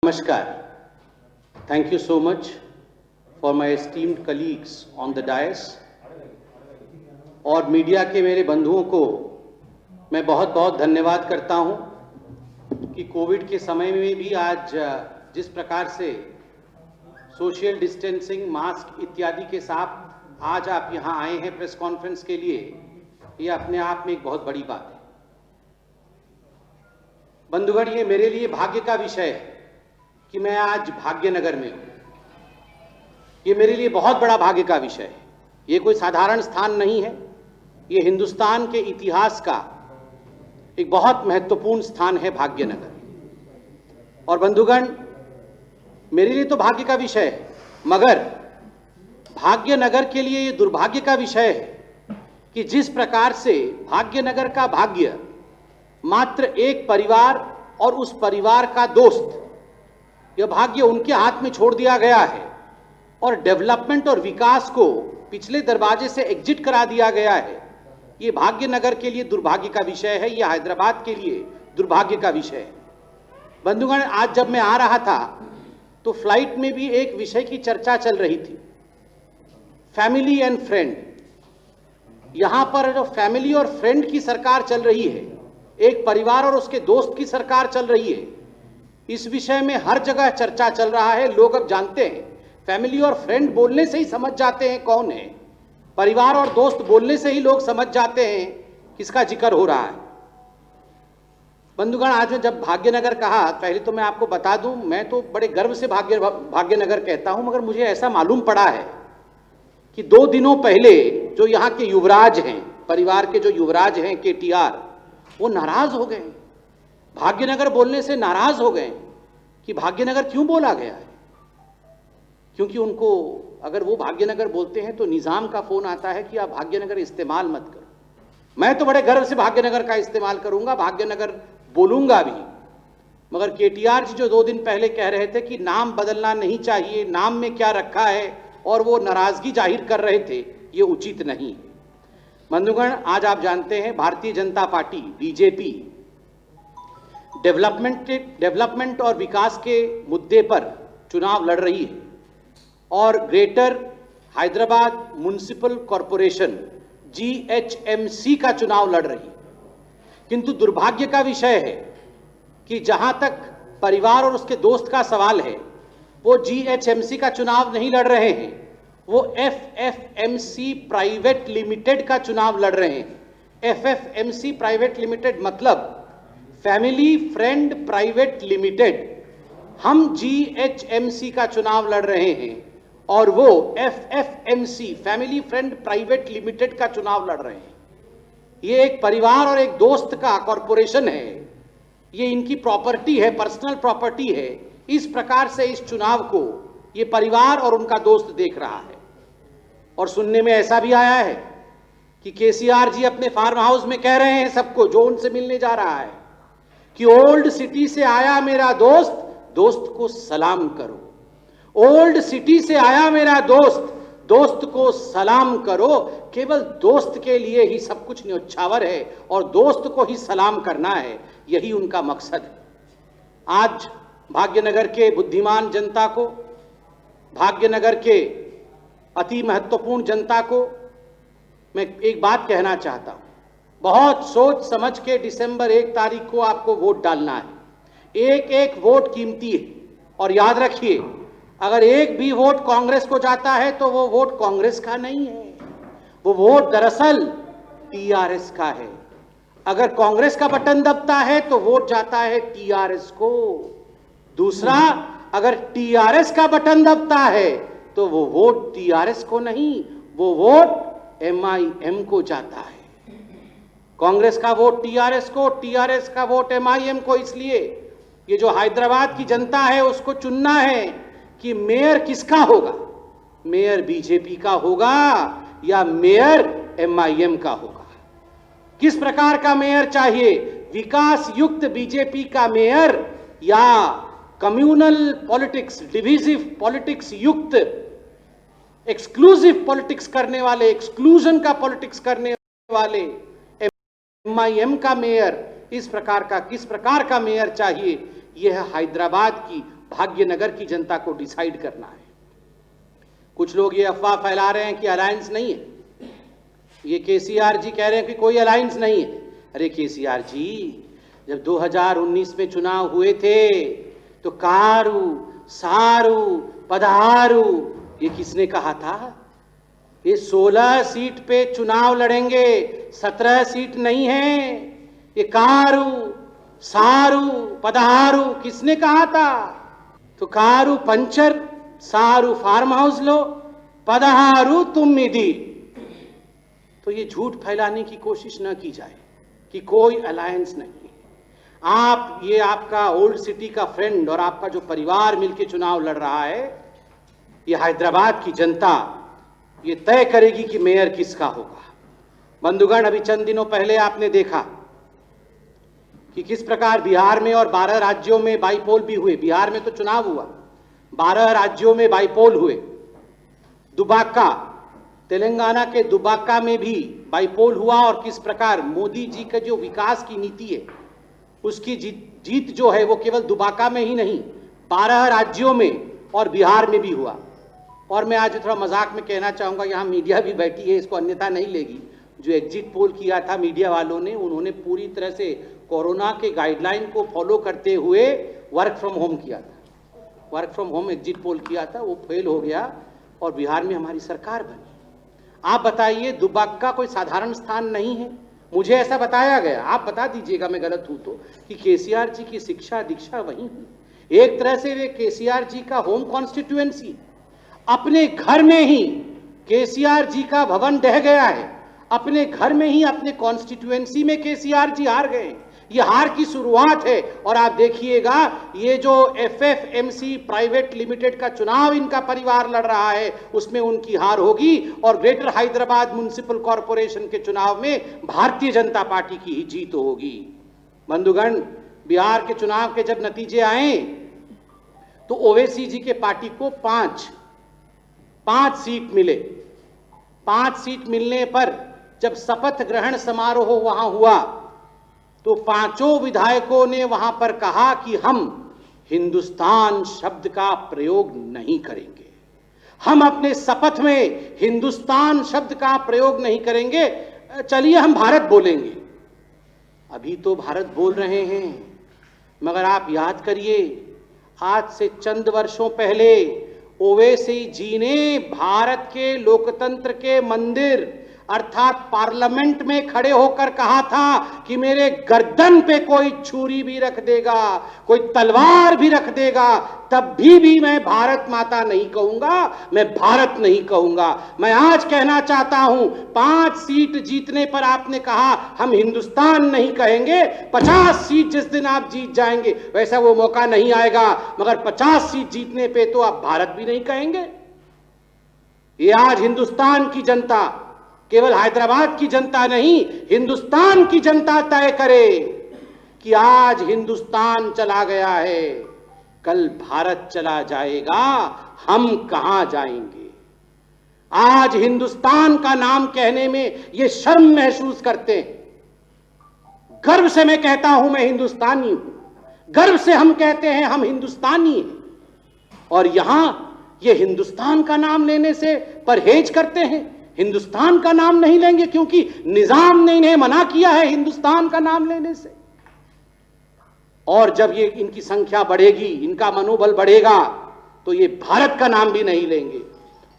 Namaskar. Thank you so much for my esteemed colleagues on the dais. और media के मेरे बंधुओं को मैं बहुत बहुत धन्यवाद करता हूं कि कोविड के समय में भी आज जिस प्रकार से सोशल डिस्टेंसिंग, मास्क इत्यादि के साथ आज आप यहां आए हैं प्रेस कॉन्फ्रेंस के लिए, ये अपने आप में एक बहुत बड़ी बात है। बंधुगण, ये मेरे लिए भाग्य का विषय है कि मैं आज भाग्यनगर में हूं। ये मेरे लिए बहुत बड़ा भाग्य का विषय है। ये कोई साधारण स्थान नहीं है। ये हिंदुस्तान के इतिहास का एक बहुत महत्वपूर्ण स्थान है भाग्यनगर। और बंधुगण, मेरे लिए तो भाग्य का विषय है, मगर भाग्यनगर के लिए ये दुर्भाग्य का विषय है कि जिस प्रकार से भाग्यनगर का भाग्य मात्र एक परिवार और उस परिवार का दोस्त, यह भाग्य उनके हाथ में छोड़ दिया गया है और डेवलपमेंट और विकास को पिछले दरवाजे से एग्जिट करा दिया गया है। ये भाग्यनगर के लिए दुर्भाग्य का विषय है, यह हैदराबाद के लिए दुर्भाग्य का विषय है। बंधुगण, आज जब मैं आ रहा था तो फ्लाइट में भी एक विषय की चर्चा चल रही थी, फैमिली एंड फ्रेंड। यहां पर जो फैमिली और फ्रेंड की सरकार चल रही है, एक परिवार और उसके दोस्त की सरकार चल रही है, इस विषय में हर जगह चर्चा चल रहा है। लोग अब जानते हैं, फैमिली और फ्रेंड बोलने से ही समझ जाते हैं कौन है। परिवार और दोस्त बोलने से ही लोग समझ जाते हैं किसका जिक्र हो रहा है। बंधुगण, आज मैं जब भाग्यनगर कहा, पहले तो मैं आपको बता दूं, मैं तो बड़े गर्व से भाग्यनगर कहता हूं, मगर मुझे ऐसा मालूम पड़ा है कि 2 दिनों पहले जो यहाँ के युवराज हैं, परिवार के जो युवराज हैं KTR, वो नाराज हो गए। भाग्यनगर बोलने से नाराज हो गए कि भाग्यनगर क्यों बोला गया है, क्योंकि उनको, अगर वो भाग्यनगर बोलते हैं तो निजाम का फोन आता है कि आप भाग्यनगर इस्तेमाल मत करो। मैं तो बड़े गर्व से भाग्यनगर का इस्तेमाल करूंगा, भाग्यनगर बोलूंगा भी, मगर KTR जी जो 2 दिन पहले कह रहे थे कि नाम बदलना नहीं चाहिए, नाम में क्या रखा है, और वो नाराजगी जाहिर कर रहे थे, ये उचित नहीं है। बंधुगण, आज आप जानते हैं Bharatiya Janata party BJP development और विकास के मुद्दे पर चुनाव लड़ रही है और greater Hyderabad municipal corporation GHMC का चुनाव लड़ रही है। किंतु दुर्भाग्य का विषय है कि जहां तक परिवार और उसके दोस्त का सवाल है, वो GHMC का चुनाव नहीं लड़ रहे हैं, वो FFMC प्राइवेट लिमिटेड का चुनाव लड़ रहे हैं। FFMC प्राइवेट लिमिटेड मतलब फैमिली फ्रेंड प्राइवेट लिमिटेड। हम GHMC का चुनाव लड़ रहे हैं और वो FFMC family friend private limited का चुनाव लड़ रहे हैं। ये एक परिवार और एक दोस्त का कॉरपोरेशन है, ये इनकी प्रॉपर्टी है, पर्सनल प्रॉपर्टी है। इस प्रकार से इस चुनाव को ये परिवार और उनका दोस्त देख रहा है। और सुनने में ऐसा भी आया है कि KCR जी अपने फार्म हाउस में कह रहे हैं सबको जो उनसे मिलने जा रहा है कि ओल्ड सिटी से आया मेरा दोस्त, दोस्त को सलाम करो। ओल्ड सिटी से आया मेरा दोस्त, दोस्त को सलाम करो। केवल दोस्त के लिए ही सब कुछ न्यौछावर है और दोस्त को ही सलाम करना है, यही उनका मकसद है। आज भाग्यनगर के बुद्धिमान जनता को, भाग्यनगर के अति महत्वपूर्ण जनता को मैं एक बात कहना चाहता हूं। बहुत सोच समझ के दिसंबर 1 तारीख को आपको वोट डालना है। एक एक वोट कीमती है और याद रखिए, अगर एक भी वोट कांग्रेस को जाता है तो वो वोट कांग्रेस का नहीं है, वो वोट दरअसल TRS का है। अगर कांग्रेस का बटन दबता है तो वोट जाता है TRS को। दूसरा, अगर TRS का बटन दबता है तो वो वोट TRS को नहीं, वो वोट MIM को जाता है। कांग्रेस का वोट TRS को, TRS का वोट MIM को। इसलिए ये जो हैदराबाद की जनता है उसको चुनना है कि मेयर किसका होगा, मेयर BJP का होगा या मेयर MIM का होगा। किस प्रकार का मेयर चाहिए, विकास युक्त BJP का मेयर या कम्युनल पॉलिटिक्स, डिविजिव पॉलिटिक्स युक्त, एक्सक्लूसिव पॉलिटिक्स करने वाले, एक्सक्लूजन का पॉलिटिक्स करने वाले MIM का मेयर, इस प्रकार का किस प्रकार का मेयर चाहिए, यह हैदराबाद की भाग्यनगर की जनता को डिसाइड करना है। कुछ लोग ये अफवाह फैला रहे हैं कि अलायंस नहीं है, ये केसीआर जी कह रहे हैं कि कोई अलायंस नहीं है। अरे केसीआर जी, जब 2019 में चुनाव हुए थे तो कारू सारू पधारू ये किसने कहा था? ये 16 सीट पे चुनाव लड़ेंगे, 17 सीट नहीं है। ये कारू सारू पधारू किसने कहा था? तो कारू पंचर, सारू फार्म हाउस लो, पधारू तुम निधि। तो ये झूठ फैलाने की कोशिश न की जाए कि कोई अलायंस नहीं। आप, ये आपका ओल्ड सिटी का फ्रेंड और आपका जो परिवार मिलकर चुनाव लड़ रहा है, ये हैदराबाद की जनता ये तय करेगी कि मेयर किसका होगा। बंधुगण, अभी चंद दिनों पहले आपने देखा कि किस प्रकार बिहार में और 12 राज्यों में बाईपोल भी हुए। बिहार में तो चुनाव हुआ, 12 राज्यों में बाईपोल हुए। दुबाका, तेलंगाना के दुबाका में भी बाईपोल हुआ और किस प्रकार मोदी जी का जो विकास की नीति है उसकी जीत जो है वो केवल दुबाका में ही नहीं, 12 राज्यों में और बिहार में भी हुआ। और मैं आज थोड़ा मजाक में कहना चाहूंगा, यहाँ मीडिया भी बैठी है, इसको अन्यथा नहीं लेगी। जो एग्जिट पोल किया था मीडिया वालों ने, उन्होंने पूरी तरह से कोरोना के गाइडलाइन को फॉलो करते हुए वर्क फ्रॉम होम किया था। Work from home exit poll किया था, वो फेल हो गया और बिहार में हमारी सरकार बनी। आप बताइए, दुबाका कोई साधारण स्थान नहीं है। मुझे ऐसा बताया गया, आप बता दीजिएगा मैं गलत हूं तो, कि केसीआर जी की शिक्षा दीक्षा वहीं हुई। एक तरह से वे केसीआर जी का होम कॉन्स्टिट्यूएंसी, अपने घर में ही केसीआर जी का भवन ढह गया है, अपने घर में ही अपने कॉन्स्टिट्यूएंसी में केसीआर जी हार गए। ये हार की शुरुआत है। और आप देखिएगा, ये जो एफएफएमसी प्राइवेट लिमिटेड का चुनाव इनका परिवार लड़ रहा है उसमें उनकी हार होगी और ग्रेटर हैदराबाद म्युनिसिपल कॉरपोरेशन के चुनाव में भारतीय जनता पार्टी की ही जीत होगी। बंधुगण, बिहार के चुनाव के जब नतीजे आए तो ओवैसी जी के पार्टी को 5 सीट मिले। 5 सीट मिलने पर जब शपथ ग्रहण समारोह वहां हुआ तो 5 विधायकों ने वहां पर कहा कि हम हिंदुस्तान शब्द का प्रयोग नहीं करेंगे, हम अपने शपथ में हिंदुस्तान शब्द का प्रयोग नहीं करेंगे, चलिए हम भारत बोलेंगे। अभी तो भारत बोल रहे हैं, मगर आप याद करिए, आज से चंद वर्षों पहले ओवैसी जी ने भारत के लोकतंत्र के मंदिर अर्थात पार्लियामेंट में खड़े होकर कहा था कि मेरे गर्दन पे कोई छुरी भी रख देगा, कोई तलवार भी रख देगा, तब भी मैं भारत माता नहीं कहूंगा, मैं भारत नहीं कहूंगा। मैं आज कहना चाहता हूं, 5 सीट जीतने पर आपने कहा हम हिंदुस्तान नहीं कहेंगे। 50 सीट जिस दिन आप जीत जाएंगे वैसा वो मौका नहीं आएगा, मगर 50 सीट जीतने पे तो आप भारत भी नहीं कहेंगे। ये आज हिंदुस्तान की जनता, केवल हैदराबाद की जनता नहीं, हिंदुस्तान की जनता तय करे कि आज हिंदुस्तान चला गया है, कल भारत चला जाएगा, हम कहां जाएंगे। आज हिंदुस्तान का नाम कहने में ये शर्म महसूस करते हैं। गर्व से मैं कहता हूं मैं हिंदुस्तानी हूं, गर्व से हम कहते हैं हम हिंदुस्तानी हैं। और यहां ये हिंदुस्तान का नाम लेने से परहेज करते हैं, हिंदुस्तान का नाम नहीं लेंगे क्योंकि निजाम ने इन्हें मना किया है हिंदुस्तान का नाम लेने से। और जब ये इनकी संख्या बढ़ेगी, इनका मनोबल बढ़ेगा, तो ये भारत का नाम भी नहीं लेंगे।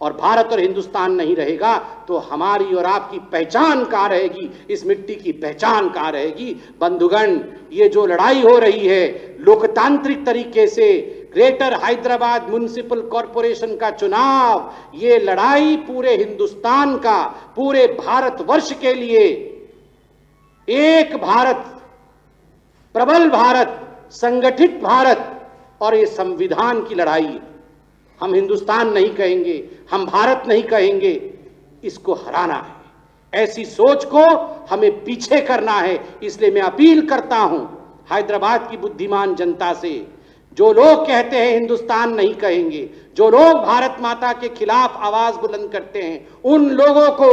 और भारत और हिंदुस्तान नहीं रहेगा तो हमारी और आपकी पहचान कहां रहेगी, इस मिट्टी की पहचान कहां रहेगी। बंधुगण, ये जो लड़ाई हो रही है लोकतांत्रिक तरीके से, ग्रेटर हैदराबाद म्युनिसिपल कॉरपोरेशन का चुनाव, ये लड़ाई पूरे हिंदुस्तान का, पूरे भारतवर्ष के लिए एक भारत, प्रबल भारत, संगठित भारत और ये संविधान की लड़ाई है। हम हिंदुस्तान नहीं कहेंगे, हम भारत नहीं कहेंगे, इसको हराना है। ऐसी सोच को हमें पीछे करना है। इसलिए मैं अपील करता हूं हैदराबाद की बुद्धिमान जनता से, जो लोग कहते हैं हिंदुस्तान नहीं कहेंगे, जो लोग भारत माता के खिलाफ आवाज बुलंद करते हैं, उन लोगों को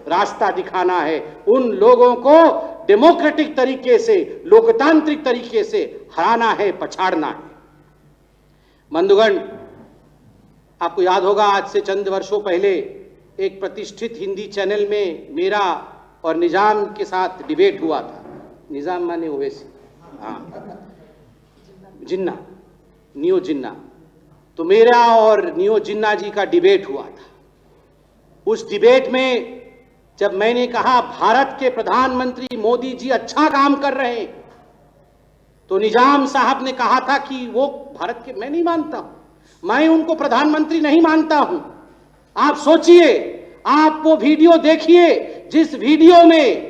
रास्ता दिखाना है, उन लोगों को डेमोक्रेटिक तरीके से, लोकतांत्रिक तरीके से हराना है, पछाड़ना है। बंधुगण, आपको याद होगा आज से चंद वर्षों पहले एक प्रतिष्ठित हिंदी चैनल में मेरा और निजाम के साथ डिबेट हुआ था। निजाम माने ओवैसी, हाँ, जिन्ना, नियो जिन्ना। तो मेरा और नियो जिन्ना जी का डिबेट हुआ था। उस डिबेट में जब मैंने कहा भारत के प्रधानमंत्री मोदी जी अच्छा काम कर रहे हैं, तो निजाम साहब ने कहा था कि वो भारत के, मैं नहीं मानता हूं, मैं उनको प्रधानमंत्री नहीं मानता हूं। आप सोचिए, आप वो वीडियो देखिए जिस वीडियो में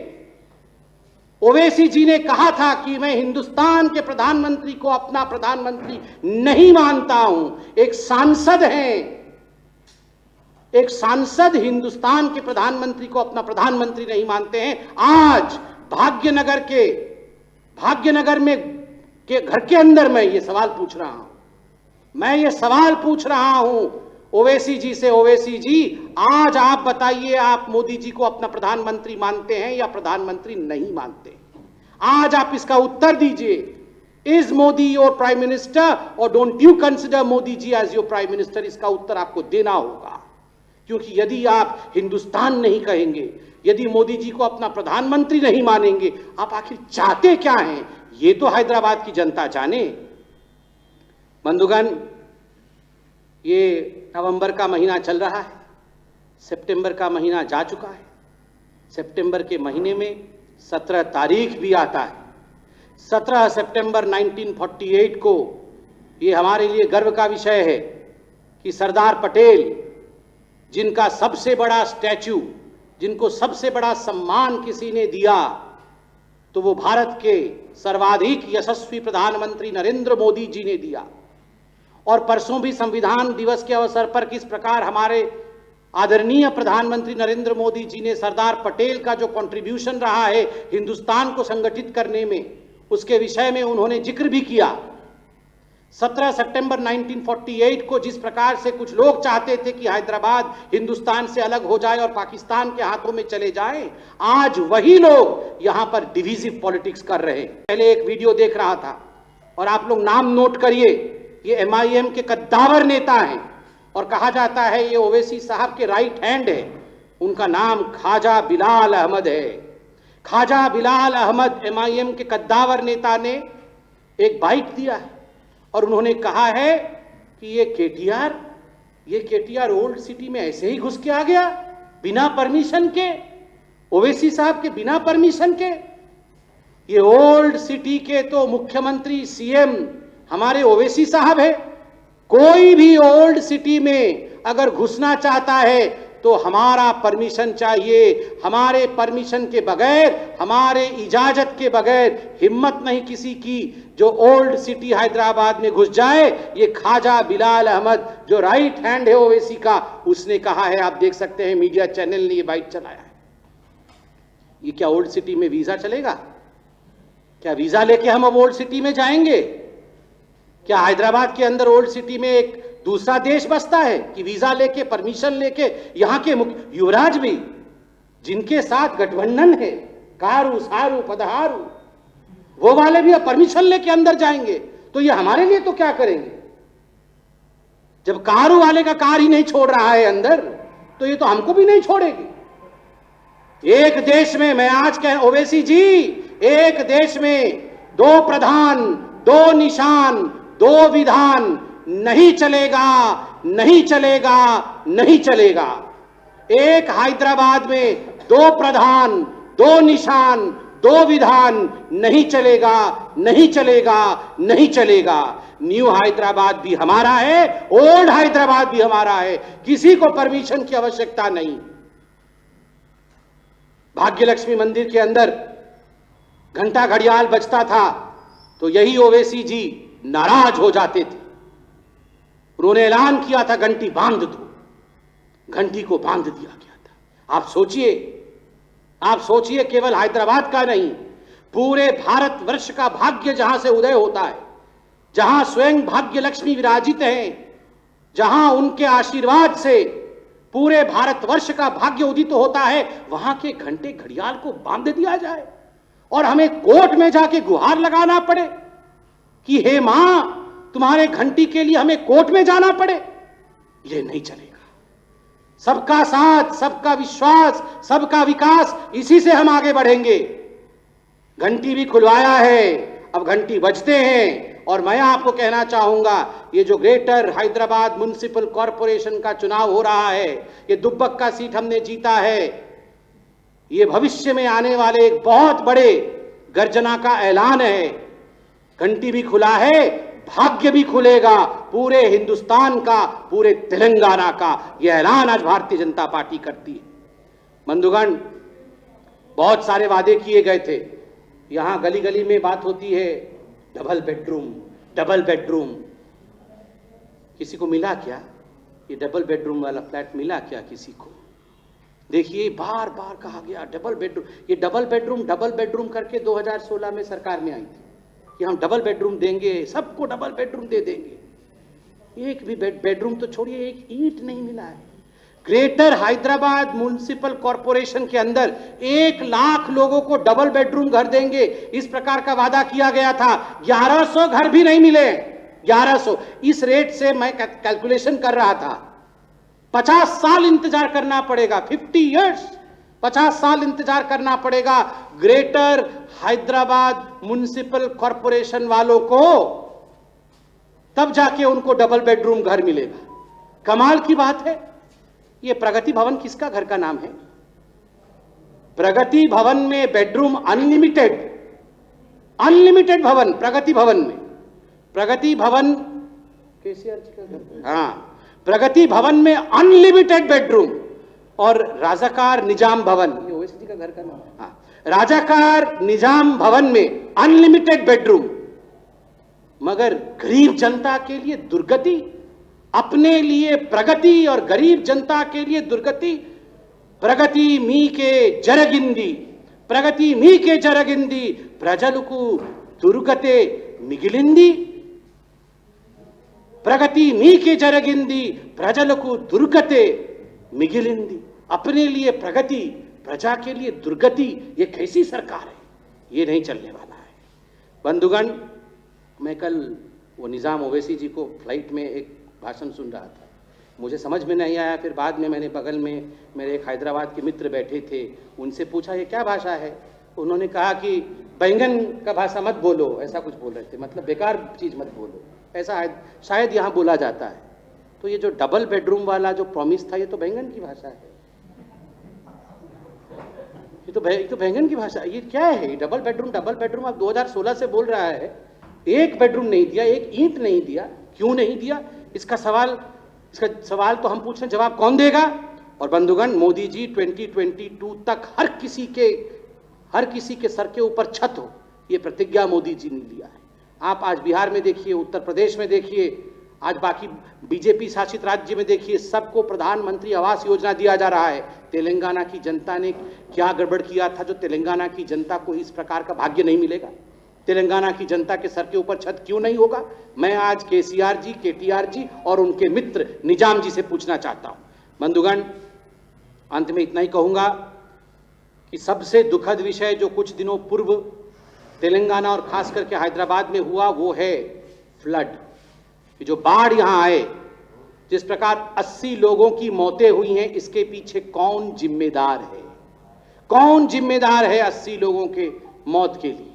ओवैसी जी ने कहा था कि मैं हिंदुस्तान के प्रधानमंत्री को अपना प्रधानमंत्री नहीं मानता हूं। एक सांसद हैं, एक सांसद हिंदुस्तान के प्रधानमंत्री को अपना प्रधानमंत्री नहीं मानते हैं। आज भाग्यनगर में के घर के अंदर मैं ये सवाल पूछ रहा हूं, मैं ये सवाल पूछ रहा हूं ओवैसी जी से, ओवैसी जी आज आप बताइए, आप मोदी जी को अपना प्रधानमंत्री मानते हैं या प्रधानमंत्री नहीं मानते? आज आप इसका उत्तर दीजिए। Is Modi your prime minister और don't you consider Modi ji as your prime minister? इसका उत्तर आपको देना होगा, क्योंकि यदि आप हिंदुस्तान नहीं कहेंगे, यदि मोदी जी को अपना प्रधानमंत्री नहीं मानेंगे, आप आखिर चाहते क्या हैं? ये तो हैदराबाद की जनता जाने। बंधुगण, ये नवंबर का महीना चल रहा है, सितंबर का महीना जा चुका है। सितंबर के महीने में 17 तारीख भी आता है। 17 सितंबर 1948 को, ये हमारे लिए गर्व का विषय है कि सरदार पटेल, जिनका सबसे बड़ा स्टैच्यू, जिनको सबसे बड़ा सम्मान किसी ने दिया, तो वो भारत के सर्वाधिक यशस्वी प्रधानमंत्री नरेंद्र मोदी जी ने दिया। और परसों भी संविधान दिवस के अवसर पर किस प्रकार हमारे आदरणीय प्रधानमंत्री नरेंद्र मोदी जी ने सरदार पटेल का जो कंट्रीब्यूशन रहा है हिंदुस्तान को संगठित करने में, उसके विषय में उन्होंने जिक्र भी किया। 17 सितंबर 1948 को जिस प्रकार से कुछ लोग चाहते थे कि हैदराबाद हिंदुस्तान से अलग हो जाए और पाकिस्तान के हाथों में चले जाए, आज वही लोग यहां पर डिविजिव पॉलिटिक्स कर रहे हैं। पहले एक वीडियो देख रहा था, और आप लोग नाम नोट करिए, ये एमआईएम के कद्दावर नेता हैं, और कहा जाता है ये ओवैसी साहब के राइट हैंड है। उनका नाम ख्वाजा बिलाल अहमद है। ख्वाजा बिलाल अहमद एमआईएम के कद्दावर नेता ने एक बाइट दिया है, और उन्होंने कहा है कि ये केटीआर ओल्ड सिटी में ऐसे ही घुस के आ गया बिना परमिशन के, ओवैसी साहब के बिना परमिशन के। ये ओल्ड सिटी के तो मुख्यमंत्री, सीएम हमारे ओवैसी साहब है। कोई भी ओल्ड सिटी में अगर घुसना चाहता है तो हमारा परमिशन चाहिए। हमारे परमिशन के बगैर, हमारे इजाजत के बगैर हिम्मत नहीं किसी की जो ओल्ड सिटी हैदराबाद में घुस जाए। ये ख्वाजा बिलाल अहमद जो राइट हैंड है ओवैसी का, उसने कहा है, आप देख सकते हैं मीडिया चैनल ने ये बाइट चलाया है। ये क्या ओल्ड सिटी में वीजा चलेगा? क्या वीजा लेके हम अब ओल्ड सिटी में जाएंगे? क्या हैदराबाद के अंदर ओल्ड सिटी में एक दूसरा देश बसता है कि वीजा लेके, परमिशन लेके? यहां के युवराज भी, जिनके साथ गठबंधन है, कारू सारू पदहारू, वो वाले भी अब परमिशन लेके अंदर जाएंगे। तो ये हमारे लिए तो क्या करेंगे? जब कारू वाले का कार ही नहीं छोड़ रहा है अंदर, तो ये तो हमको भी नहीं छोड़ेगी। एक देश में, मैं आज कह, ओवैसी जी, एक देश में दो प्रधान, दो निशान, दो विधान नहीं चलेगा, नहीं चलेगा, नहीं चलेगा। एक हैदराबाद में दो प्रधान, दो निशान, दो विधान नहीं चलेगा, नहीं चलेगा, नहीं चलेगा। न्यू हैदराबाद भी हमारा है, ओल्ड हैदराबाद भी हमारा है, किसी को परमिशन की आवश्यकता नहीं। भाग्यलक्ष्मी मंदिर के अंदर घंटा घड़ियाल बजता था तो यही ओवैसी जी नाराज हो जाते थे। उन्होंने ऐलान किया था घंटी बांध दो, घंटी को बांध दिया गया था। आप सोचिए, केवल हैदराबाद का नहीं, पूरे भारत वर्ष का भाग्य जहां से उदय होता है, जहां स्वयं भाग्य लक्ष्मी विराजित हैं, जहां उनके आशीर्वाद से पूरे भारतवर्ष का भाग्य उदित होता है, वहां के घंटे घड़ियाल को बांध दिया जाए और हमें कोर्ट में जाके गुहार लगाना पड़े कि हे मां, तुम्हारे घंटी के लिए हमें कोर्ट में जाना पड़े, ये नहीं चलेगा। सबका साथ, सबका विश्वास, सबका विकास, इसी से हम आगे बढ़ेंगे। घंटी भी खुलवाया है, अब घंटी बजते हैं। और मैं आपको कहना चाहूंगा, ये जो ग्रेटर हैदराबाद म्युनिसिपल कॉरपोरेशन का चुनाव हो रहा है, ये दुब्बक सीट हमने जीता है, ये भविष्य में आने वाले एक बहुत बड़े गर्जना का ऐलान है। घंटी भी खुला है, भाग्य भी खुलेगा पूरे हिंदुस्तान का, पूरे तेलंगाना का। यह ऐलान आज भारतीय जनता पार्टी करती है। बंधुगण, बहुत सारे वादे किए गए थे। यहां गली गली में बात होती है डबल बेडरूम, डबल बेडरूम। किसी को मिला क्या? ये डबल बेडरूम वाला फ्लैट मिला क्या किसी को? देखिए, बार बार कहा गया डबल बेडरूम। ये डबल बेडरूम करके 2016 में सरकार में आई थी कि हम डबल बेडरूम देंगे, सबको डबल बेडरूम दे देंगे। एक भी बेडरूम तो छोड़िए, एक ईंट नहीं मिला है। ग्रेटर हैदराबाद म्युनिसिपल कॉरपोरेशन के अंदर 1 लाख लोगों को डबल बेडरूम घर देंगे, इस प्रकार का वादा किया गया था। 1100 घर भी नहीं मिले। 1100। इस रेट से मैं कैलकुलेशन कर रहा था, 50 साल इंतजार करना पड़ेगा। 50 इयर्स, 50 साल इंतजार करना पड़ेगा ग्रेटर हैदराबाद म्युनिसिपल कॉरपोरेशन वालों को, तब जाके उनको डबल बेडरूम घर मिलेगा। कमाल की बात है। ये प्रगति भवन किसका घर का नाम है? प्रगति भवन में बेडरूम अनलिमिटेड, अनलिमिटेड भवन प्रगति भवन में। प्रगति भवन केसीआर जी का घर, हाँ, प्रगति भवन में अनलिमिटेड बेडरूम। और राजाकार निजाम भवन, ये ओवैसी जी का घर का नाम है, हाँ, राजाकार निजाम भवन में अनलिमिटेड बेडरूम। मगर गरीब जनता के लिए दुर्गति, अपने लिए प्रगति और गरीब जनता के लिए दुर्गति। प्रगति मी के जरगिंदी, प्रगति मी के जरगिंदी, प्रजलुकु दुर्गते मिगिलिंदी। प्रगति मी के जरगिंदी, प्रजलुकु दुर्गते मिगिलिंदी। अपने लिए प्रगति, प्रजा के लिए दुर्गति, ये कैसी सरकार है? ये नहीं चलने वाला है। बंधुगण, मैं कल वो निजाम ओवैसी जी को फ्लाइट में एक भाषण सुन रहा था, मुझे समझ में नहीं आया। फिर बाद में मैंने बगल में मेरे एक हैदराबाद के मित्र बैठे थे, उनसे पूछा ये क्या भाषा है? उन्होंने कहा कि बैंगन का भाषा मत बोलो, ऐसा कुछ बोल रहे थे, मतलब बेकार चीज़ मत बोलो, ऐसा शायद यहाँ बोला जाता है। तो ये जो डबल बेडरूम वाला जो प्रॉमिस था, ये तो बैंगन की भाषा है। ये तो बैंगन की भाषा, ये क्या है? डबल बेडरूम आप 2016 से बोल रहा है, एक बेडरूम नहीं दिया, एक ईंट नहीं दिया। क्यों नहीं दिया? इसका सवाल तो हम पूछ रहे हैं, जवाब कौन देगा? और बंधुगण, मोदी जी 2022 तक हर किसी के सर के ऊपर छत हो, ये प्रतिज्ञा मोदी जी ने लिया है। आप आज बिहार में देखिए, उत्तर प्रदेश में देखिए, आज बाकी बीजेपी शासित राज्य में देखिए, सबको प्रधानमंत्री आवास योजना दिया जा रहा है। तेलंगाना की जनता ने क्या गड़बड़ किया था जो तेलंगाना की जनता को इस प्रकार का भाग्य नहीं मिलेगा? तेलंगाना की जनता के सर के ऊपर छत क्यों नहीं होगा? मैं आज केसीआर जी, केटीआर जी और उनके मित्र निजाम जी से पूछना चाहता हूं। बंधुगण, अंत में इतना ही कहूंगा कि सबसे दुखद विषय जो कुछ दिनों पूर्व तेलंगाना और खास करके हैदराबाद में हुआ, वो है फ्लड। जो बाढ़ यहां आए, जिस प्रकार 80 लोगों की मौतें हुई हैं, इसके पीछे कौन जिम्मेदार है? कौन जिम्मेदार है 80 लोगों के मौत के लिए?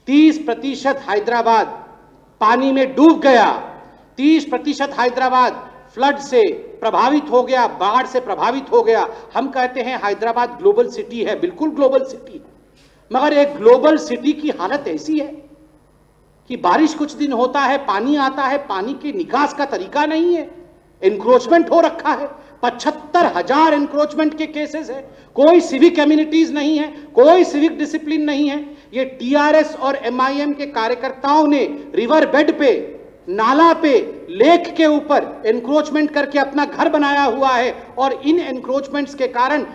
30% हैदराबाद पानी में डूब गया। 30% हैदराबाद फ्लड से प्रभावित हो गया, बाढ़ से प्रभावित हो गया। हम कहते हैं हैदराबाद ग्लोबल सिटी है, बिल्कुल ग्लोबल सिटी है, मगर एक ग्लोबल सिटी की हालत ऐसी है कि बारिश कुछ दिन होता है, पानी आता है, पानी के निकास का तरीका नहीं है, एनक्रोचमेंट हो रखा है। 75,000 एनक्रोचमेंट के केसेस है। कोई सिविक कम्युनिटीज नहीं है, कोई सिविक डिसिप्लिन नहीं है। ये टीआरएस और एमआईएम के कार्यकर्ताओं ने रिवर बेड पे, नाला पे, लेक के ऊपर एनक्रोचमेंट करके अपना घर बनाया हुआ है, और इन एनक्रोचमेंट्स के कारण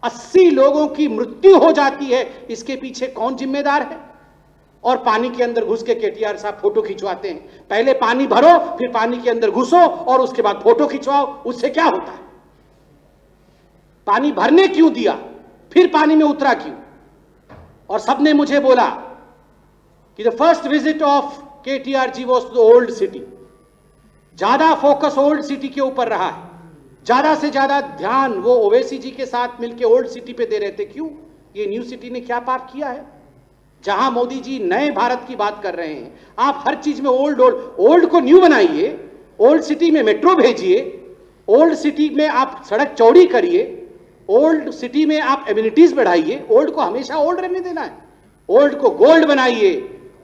80 लोगों की मृत्यु हो जाती है। इसके पीछे कौन जिम्मेदार है? और पानी के अंदर घुस के केटीआर साहब फोटो खिंचवाते हैं। पहले पानी भरो, फिर पानी के अंदर घुसो और उसके बाद फोटो खिंचवाओ। उससे क्या होता है? पानी भरने क्यों दिया, फिर पानी में उतरा क्यों? और सबने मुझे बोला कि the first visit of KTRG was the old city. ज्यादा फोकस ओल्ड सिटी के ऊपर रहा है, ज्यादा से ज्यादा ध्यान वो ओवैसी जी के साथ मिलकर ओल्ड सिटी पे दे रहे थे। क्यों? ये न्यू सिटी ने क्या पाप किया है? जहां मोदी जी नए भारत की बात कर रहे हैं, आप हर चीज में ओल्ड को न्यू बनाइए, ओल्ड सिटी में मेट्रो भेजिए, ओल्ड सिटी में आप सड़क चौड़ी करिए, ओल्ड सिटी में आप एमिनिटीज बढ़ाइए। ओल्ड को हमेशा ओल्ड रहने देना है, ओल्ड को गोल्ड बनाइए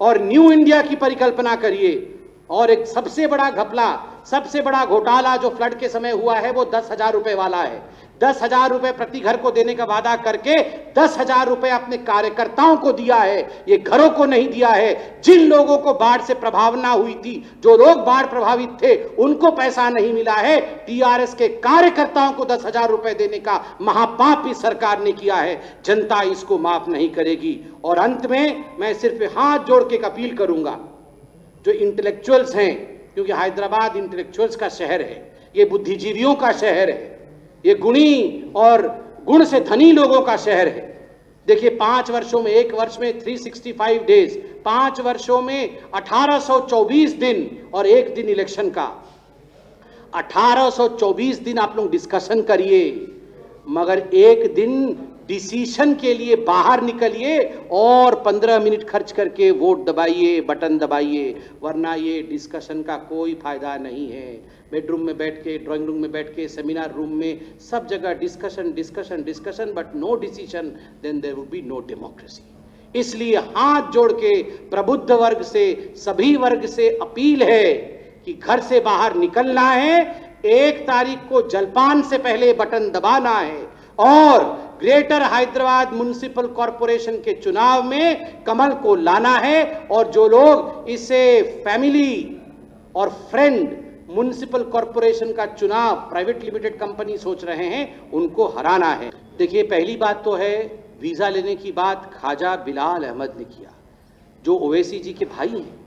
और न्यू इंडिया की परिकल्पना करिए। और एक सबसे बड़ा घपला, सबसे बड़ा घोटाला जो फ्लड के समय हुआ है वो 10,000 रुपए वाला है। 10,000 रुपए प्रति घर को देने का वादा करके 10,000 रुपए अपने कार्यकर्ताओं को दिया है, ये घरों को नहीं दिया है। जिन लोगों को बाढ़ से प्रभावना हुई थी, जो लोग बाढ़ प्रभावित थे, उनको पैसा नहीं मिला है। टीआरएस के कार्यकर्ताओं को 10,000 रुपए देने का महापाप इस सरकार ने किया है। जनता इसको माफ नहीं करेगी। और अंत में मैं सिर्फ हाथ जोड़ के एक अपील करूंगा, जो इंटेलेक्चुअल्स हैं, क्योंकि हैदराबाद इंटेलेक्चुअल्स का शहर है, ये बुद्धिजीवियों का शहर है, ये गुणी और गुण से धनी लोगों का शहर है। देखिए 5 वर्षों में, एक वर्ष में 365 डेज, 5 वर्षों में 1824 दिन और एक दिन इलेक्शन का। 1824 दिन आप लोग डिस्कशन करिए, मगर एक दिन डिसीजन के लिए बाहर निकलिए और 15 मिनट खर्च करके वोट दबाइए, बटन दबाइए, वरना ये डिस्कशन का कोई फायदा नहीं है। बेडरूम में बैठ के, ड्राइंग रूम में बैठ के, सेमिनार रूम में, सब जगह discussion discussion discussion, but no decision, then there would be no democracy. इसलिए हाथ जोड़ के प्रबुद्ध वर्ग से, सभी वर्ग से अपील है कि घर से बाहर निकलना है, 1 तारीख को जलपान से पहले बटन दबाना है और ग्रेटर हैदराबाद म्युनिसिपल कॉरपोरेशन के चुनाव में कमल को लाना है। और जो लोग इसे फैमिली और फ्रेंड म्युनिसिपल कॉरपोरेशन का चुनाव प्राइवेट लिमिटेड कंपनी सोच रहे हैं, उनको हराना है। देखिए पहली बात तो है, वीजा लेने की बात ख्वाजा बिलाल अहमद ने किया, जो ओवैसी जी के भाई हैं,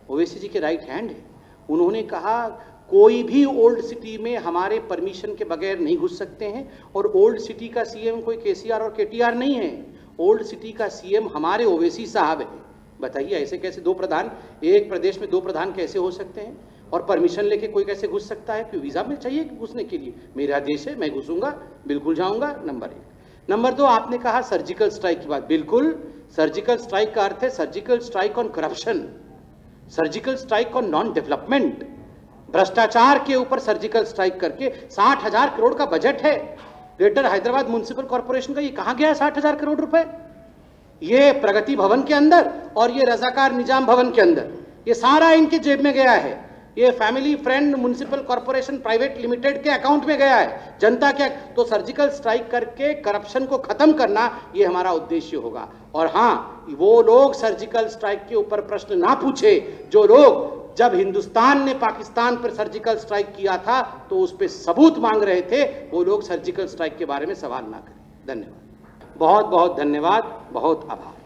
ओवैसी जी के राइट हैंड है। उन्होंने कहा कोई भी ओल्ड सिटी में हमारे परमिशन के बगैर नहीं घुस सकते हैं। और ओल्ड सिटी का सीएम कोई केसीआर और केटीआर नहीं है, ओल्ड सिटी का सीएम हमारे ओवैसी साहब है। बताइए ऐसे कैसे 2 प्रधान, एक प्रदेश में 2 प्रधान कैसे हो सकते हैं? और परमिशन लेके कोई कैसे घुस सकता है? क्यों वीजा में चाहिए घुसने के लिए? मेरा देश है, मैं घुसूंगा, बिल्कुल जाऊंगा। नंबर 1। नंबर 2, आपने कहा सर्जिकल स्ट्राइक की बात। बिल्कुल, सर्जिकल स्ट्राइक का अर्थ है surgical strike on corruption, surgical strike on non development, भ्रष्टाचार के ऊपर सर्जिकल स्ट्राइक करके 60,000 करोड़ का बजट है ग्रेटर हैदराबाद म्युनिसिपल कॉरपोरेशन का। ये कहां गया है 60,000 करोड़ रुपए? ये प्रगति भवन के अंदर और ये रजाकार निजाम भवन के अंदर, ये सारा इनके जेब में गया है। ये family friend municipal corporation private limited के अकाउंट में गया है। जनता क्या तो सर्जिकल स्ट्राइक करके करप्शन को खत्म करना, ये हमारा उद्देश्य होगा। और हाँ, वो लोग सर्जिकल स्ट्राइक के ऊपर प्रश्न ना पूछे जो लोग जब हिंदुस्तान ने पाकिस्तान पर सर्जिकल स्ट्राइक किया था तो उस पर सबूत मांग रहे थे, वो लोग सर्जिकल स्ट्राइक के बारे में सवाल ना करें। धन्यवाद, बहुत बहुत धन्यवाद, बहुत आभार।